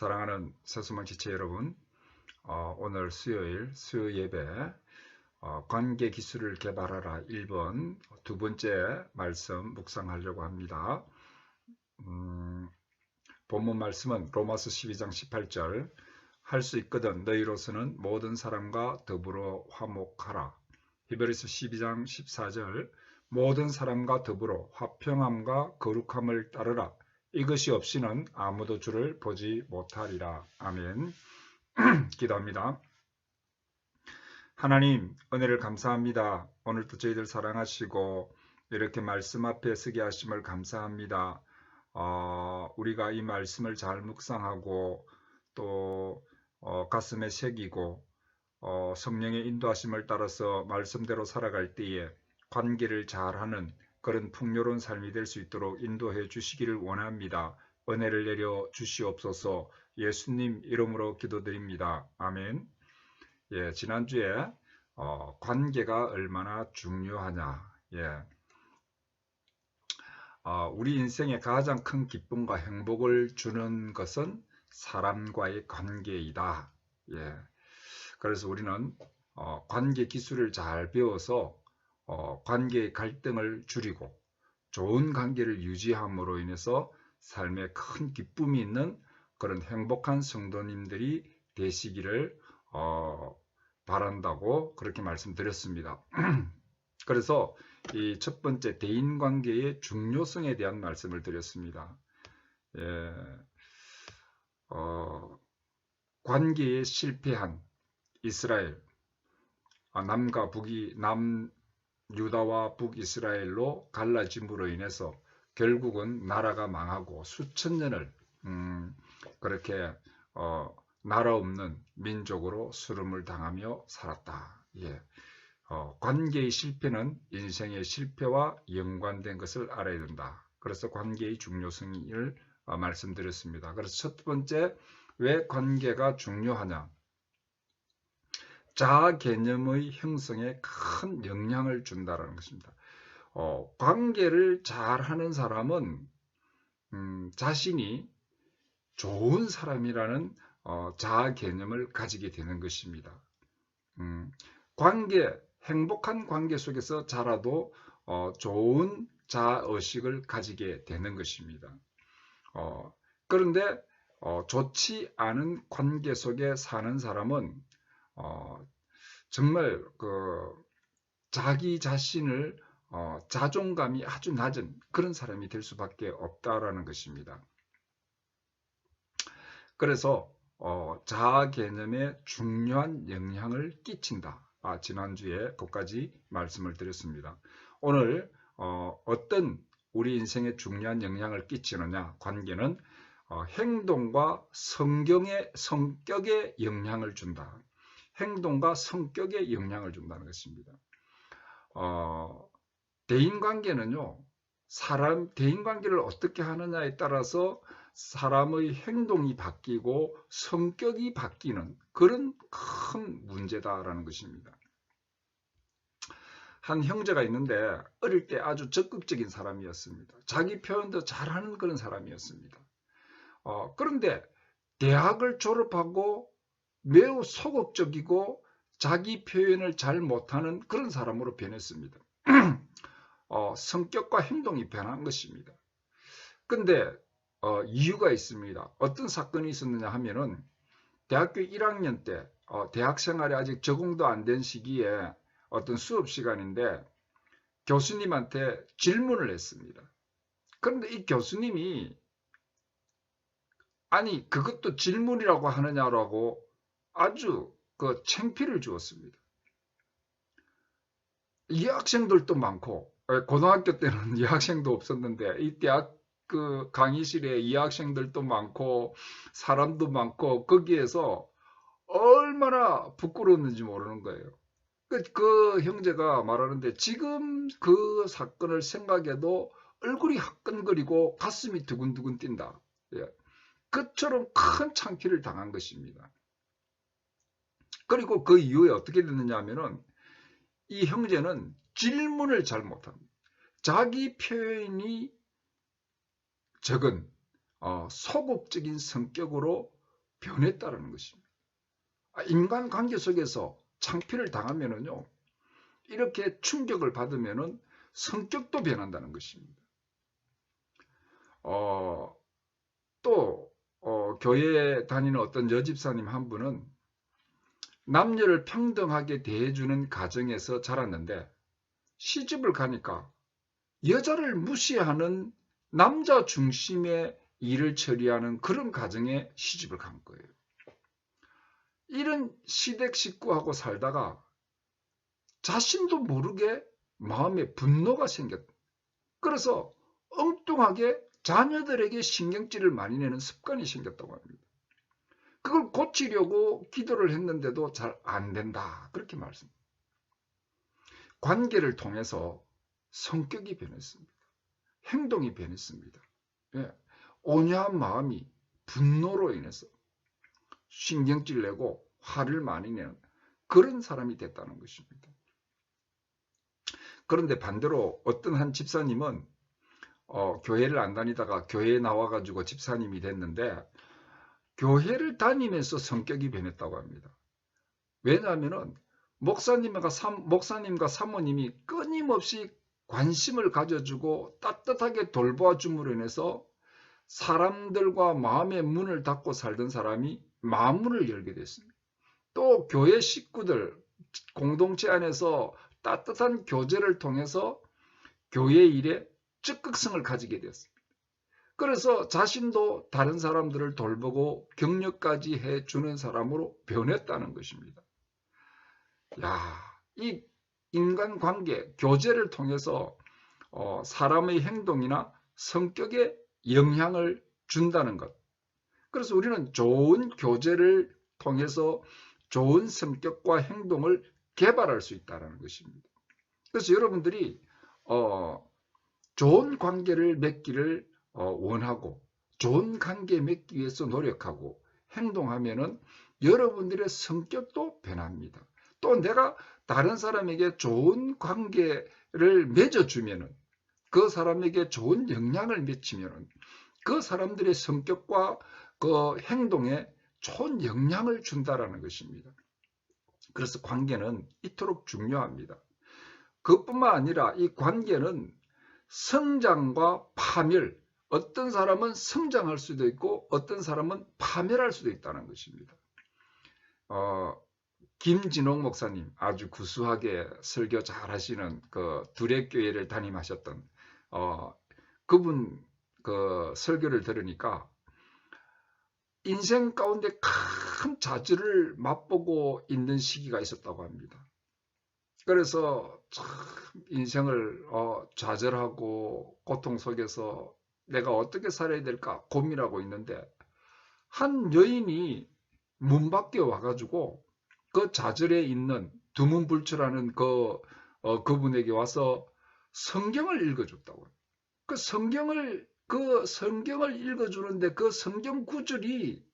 사랑하는 새수만 지체 여러분, 오늘 수요일 수요 예배 관계 기술을 개발하라 1번 두 번째 말씀 묵상하려고 합니다. 본문 말씀은 로마서 12장 18절 할 수 있거든 너희로서는 모든 사람과 더불어 화목하라. 히브리서 12장 14절 모든 사람과 더불어 화평함과 거룩함을 따르라. 이것이 없이는 아무도 주를 보지 못하리라. 아멘. 기도합니다. 하나님, 은혜를 감사합니다. 오늘도 저희들 사랑하시고 이렇게 말씀 앞에 서게 하심을 감사합니다. 우리가 이 말씀을 잘 묵상하고 또 가슴에 새기고 성령의 인도하심을 따라서 말씀대로 살아갈 때에 관계를 잘하는 그런 풍요로운 삶이 될 수 있도록 인도해 주시기를 원합니다. 은혜를 내려 주시옵소서. 예수님 이름으로 기도드립니다. 아멘. 예, 지난주에 관계가 얼마나 중요하냐. 예. 우리 인생의 가장 큰 기쁨과 행복을 주는 것은 사람과의 관계이다. 예. 그래서 우리는 관계 기술을 잘 배워서 관계의 갈등을 줄이고 좋은 관계를 유지함으로 인해서 삶에 큰 기쁨이 있는 그런 행복한 성도님들이 되시기를 바란다고 그렇게 말씀드렸습니다. 그래서 이 첫 번째 대인관계의 중요성에 대한 말씀을 드렸습니다. 예, 관계에 실패한 이스라엘, 남과 북이 유다와 북이스라엘로 갈라짐으로 인해서 결국은 나라가 망하고 수천 년을 그렇게 나라 없는 민족으로 수름을 당하며 살았다. 예. 관계의 실패는 인생의 실패와 연관된 것을 알아야 된다. 그래서 관계의 중요성을 말씀드렸습니다. 그래서 첫 번째, 왜 관계가 중요하냐? 자아 개념의 형성에 큰 영향을 준다는 것입니다. 관계를 잘하는 사람은 자신이 좋은 사람이라는 자아 개념을 가지게 되는 것입니다. 행복한 관계 속에서 자라도 좋은 자아의식을 가지게 되는 것입니다. 그런데 좋지 않은 관계 속에 사는 사람은 정말 자기 자신을 자존감이 아주 낮은 그런 사람이 될 수밖에 없다라는 것입니다. 그래서 자아 개념에 중요한 영향을 끼친다. 지난주에 그까지 말씀을 드렸습니다. 오늘 어떤 우리 인생에 중요한 영향을 끼치느냐? 관계는 행동과 성격에 영향을 준다. 행동과 성격에 영향을 준다는 것입니다. 대인관계는요, 대인관계를 어떻게 하느냐에 따라서 사람의 행동이 바뀌고 성격이 바뀌는 그런 큰 문제다라는 것입니다. 한 형제가 있는데 어릴 때 아주 적극적인 사람이었습니다. 자기 표현도 잘하는 그런 사람이었습니다. 그런데 대학을 졸업하고 매우 소극적이고 자기 표현을 잘 못하는 그런 사람으로 변했습니다. 성격과 행동이 변한 것입니다. 근데 이유가 있습니다. 어떤 사건이 있었느냐 하면은 대학교 1학년 때 대학 생활에 아직 적응도 안 된 시기에 어떤 수업 시간인데 교수님한테 질문을 했습니다. 그런데 이 교수님이 아니 그것도 질문이라고 하느냐라고 아주 창피를 주었습니다. 여학생들도 많고 고등학교 때는 여학생도 없었는데 이 대학 강의실에 여학생들도 많고 사람도 많고 거기에서 얼마나 부끄러웠는지 모르는 거예요. 그 형제가 말하는데 지금 그 사건을 생각해도 얼굴이 화끈거리고 가슴이 두근두근 뛴다. 예. 그처럼 큰 창피를 당한 것입니다. 그리고 그 이후에 어떻게 됐느냐 하면은 이 형제는 질문을 잘 못합니다. 자기 표현이 적은 소극적인 성격으로 변했다는 것입니다. 인간관계 속에서 창피를 당하면은요, 이렇게 충격을 받으면은 성격도 변한다는 것입니다. 또 교회에 다니는 어떤 여집사님 한 분은 남녀를 평등하게 대해주는 가정에서 자랐는데 시집을 가니까 여자를 무시하는 남자 중심의 일을 처리하는 그런 가정에 시집을 간 거예요. 이런 시댁 식구하고 살다가 자신도 모르게 마음에 분노가 생겼다. 그래서 엉뚱하게 자녀들에게 신경질을 많이 내는 습관이 생겼다고 합니다. 그걸 고치려고 기도를 했는데도 잘 안 된다. 그렇게 말씀합니다. 관계를 통해서 성격이 변했습니다. 행동이 변했습니다. 예. 온유한 마음이 분노로 인해서 신경질 내고 화를 많이 내는 그런 사람이 됐다는 것입니다. 그런데 반대로 어떤 한 집사님은 교회를 안 다니다가 교회에 나와가지고 집사님이 됐는데 교회를 다니면서 성격이 변했다고 합니다. 왜냐하면 목사님과 사모님이 끊임없이 관심을 가져주고 따뜻하게 돌보아줌으로 인해서 사람들과 마음의 문을 닫고 살던 사람이 마음문을 열게 됐습니다. 또 교회 식구들, 공동체 안에서 따뜻한 교제를 통해서 교회 일에 적극성을 가지게 되었습니다. 그래서 자신도 다른 사람들을 돌보고 격려까지 해주는 사람으로 변했다는 것입니다. 이 인간관계, 교제를 통해서 사람의 행동이나 성격에 영향을 준다는 것. 그래서 우리는 좋은 교제를 통해서 좋은 성격과 행동을 개발할 수 있다는 것입니다. 그래서 여러분들이 좋은 관계를 맺기를 원하고 좋은 관계 맺기 위해서 노력하고 행동하면은 여러분들의 성격도 변합니다. 또 내가 다른 사람에게 좋은 관계를 맺어주면은 그 사람에게 좋은 영향을 미치면은 그 사람들의 성격과 그 행동에 좋은 영향을 준다라는 것입니다. 그래서 관계는 이토록 중요합니다. 그뿐만 아니라 이 관계는 성장과 파멸, 어떤 사람은 성장할 수도 있고 어떤 사람은 파멸할 수도 있다는 것입니다. 김진홍 목사님, 아주 구수하게 설교 잘 하시는 그 두레교회를 담임하셨던 그분 그 설교를 들으니까 인생 가운데 큰 좌절을 맛보고 있는 시기가 있었다고 합니다. 그래서 참 인생을 좌절하고 고통 속에서 내가 어떻게 살아야 될까 고민하고 있는데 한 여인이 문 밖에 와가지고 그 좌절에 있는 두문불출하는 그분에게 와서 성경을 읽어줬다고. 그 성경을 읽어주는데 그 성경 구절이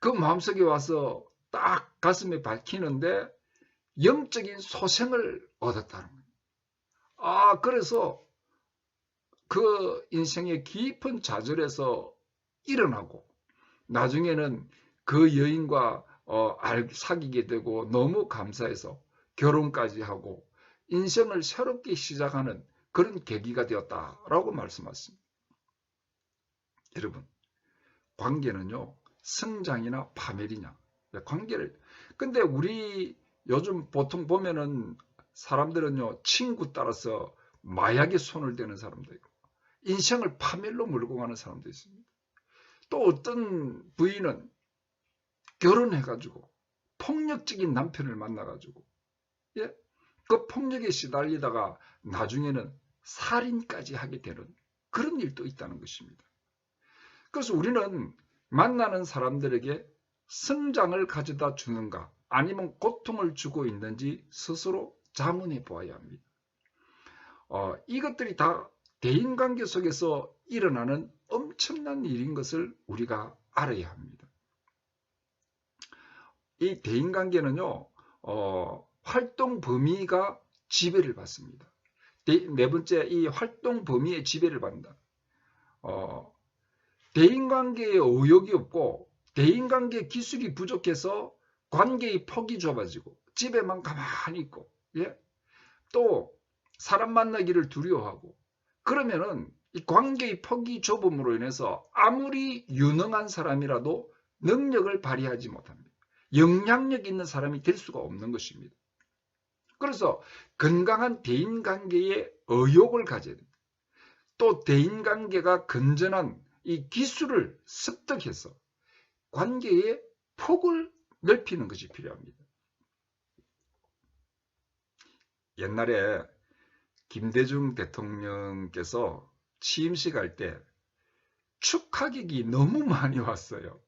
그 마음속에 와서 딱 가슴에 박히는데 영적인 소생을 얻었다는 거예요. 그래서 그 인생의 깊은 좌절에서 일어나고 나중에는 그 여인과 사귀게 되고 너무 감사해서 결혼까지 하고 인생을 새롭게 시작하는 그런 계기가 되었다라고 말씀하셨습니다. 여러분, 관계는요, 성장이나 파멸이냐, 근데 우리 요즘 보통 보면은 사람들은요, 친구 따라서 마약에 손을 대는 사람도 있고, 인생을 파멸로 몰고 가는 사람도 있습니다. 또 어떤 부인은 결혼해가지고 폭력적인 남편을 만나가지고, 그 폭력에 시달리다가 나중에는 살인까지 하게 되는 그런 일도 있다는 것입니다. 그래서 우리는 만나는 사람들에게 성장을 가져다 주는가 아니면 고통을 주고 있는지 스스로 자문해 보아야 합니다. 이것들이 다 대인관계 속에서 일어나는 엄청난 일인 것을 우리가 알아야 합니다. 이 대인관계는요, 활동 범위가 지배를 받습니다. 네 번째, 이 활동 범위의 지배를 받는다. 대인관계에 의욕이 없고 대인관계 기술이 부족해서 관계의 폭이 좁아지고 집에만 가만히 있고, 예? 또 사람 만나기를 두려워하고, 그러면은 이 관계의 폭이 좁음으로 인해서 아무리 유능한 사람이라도 능력을 발휘하지 못합니다. 영향력 있는 사람이 될 수가 없는 것입니다. 그래서 건강한 대인관계에 의욕을 가져야 됩니다. 또 대인관계가 건전한 이 기술을 습득해서 관계의 폭을 넓히는 것이 필요합니다. 옛날에 김대중 대통령께서 취임식 할 때 축하객이 너무 많이 왔어요.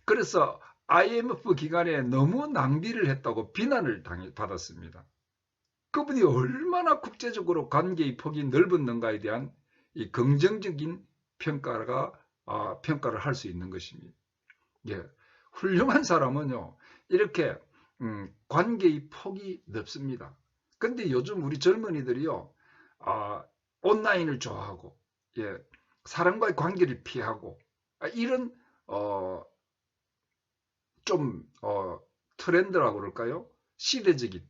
그래서 IMF 기간에 너무 낭비를 했다고 비난을 받았습니다. 그분이 얼마나 국제적으로 관계의 폭이 넓었는가에 대한 이 긍정적인 평가를 할 수 있는 것입니다. 예, 훌륭한 사람은요, 이렇게 관계의 폭이 넓습니다. 근데 요즘 우리 젊은이들이요, 온라인을 좋아하고, 예, 사람과의 관계를 피하고, 이런 트렌드라고 그럴까요? 시대적인.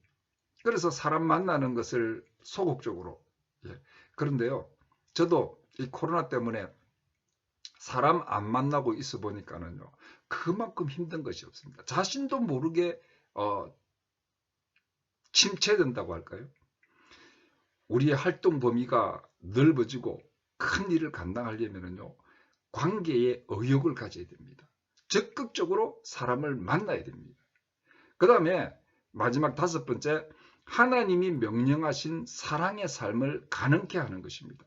그래서 사람 만나는 것을 소극적으로. 예. 그런데요, 저도 이 코로나 때문에 사람 안 만나고 있어 보니까는요, 그만큼 힘든 것이 없습니다. 자신도 모르게 침체된다고 할까요? 우리의 활동 범위가 넓어지고 큰 일을 감당하려면요, 관계에 의욕을 가져야 됩니다. 적극적으로 사람을 만나야 됩니다. 그 다음에 마지막 5번째, 하나님이 명령하신 사랑의 삶을 가능케 하는 것입니다.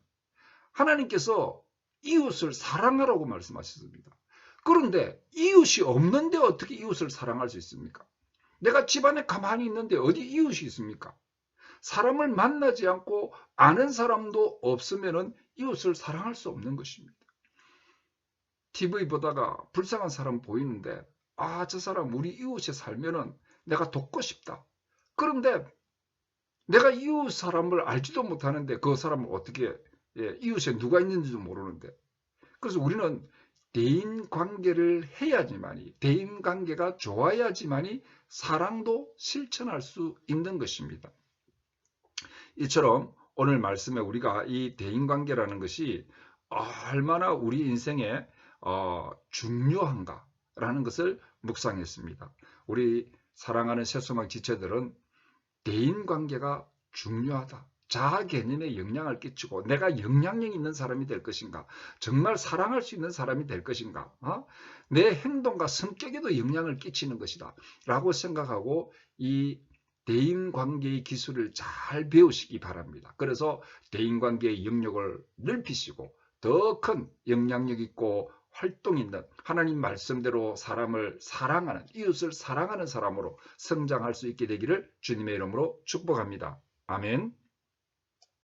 하나님께서 이웃을 사랑하라고 말씀하셨습니다. 그런데 이웃이 없는데 어떻게 이웃을 사랑할 수 있습니까? 내가 집안에 가만히 있는데 어디 이웃이 있습니까? 사람을 만나지 않고 아는 사람도 없으면 이웃을 사랑할 수 없는 것입니다. TV 보다가 불쌍한 사람 보이는데, 저 사람 우리 이웃에 살면은 내가 돕고 싶다. 그런데 내가 이웃 사람을 알지도 못하는데 그 사람을 어떻게, 이웃에 누가 있는지도 모르는데. 그래서 우리는 대인관계를 해야지만이, 대인관계가 좋아야지만이 사랑도 실천할 수 있는 것입니다. 이처럼 오늘 말씀에 우리가 이 대인관계라는 것이 얼마나 우리 인생에 중요한가라는 것을 묵상했습니다. 우리 사랑하는 새소망 지체들은 대인관계가 중요하다. 자아 개념에 영향을 끼치고 내가 영향력 있는 사람이 될 것인가, 정말 사랑할 수 있는 사람이 될 것인가, 내 행동과 성격에도 영향을 끼치는 것이다 라고 생각하고 이 대인관계의 기술을 잘 배우시기 바랍니다. 그래서 대인관계의 영역을 넓히시고 더 큰 영향력 있고 활동 있는, 하나님 말씀대로 사람을 사랑하는, 이웃을 사랑하는 사람으로 성장할 수 있게 되기를 주님의 이름으로 축복합니다. 아멘.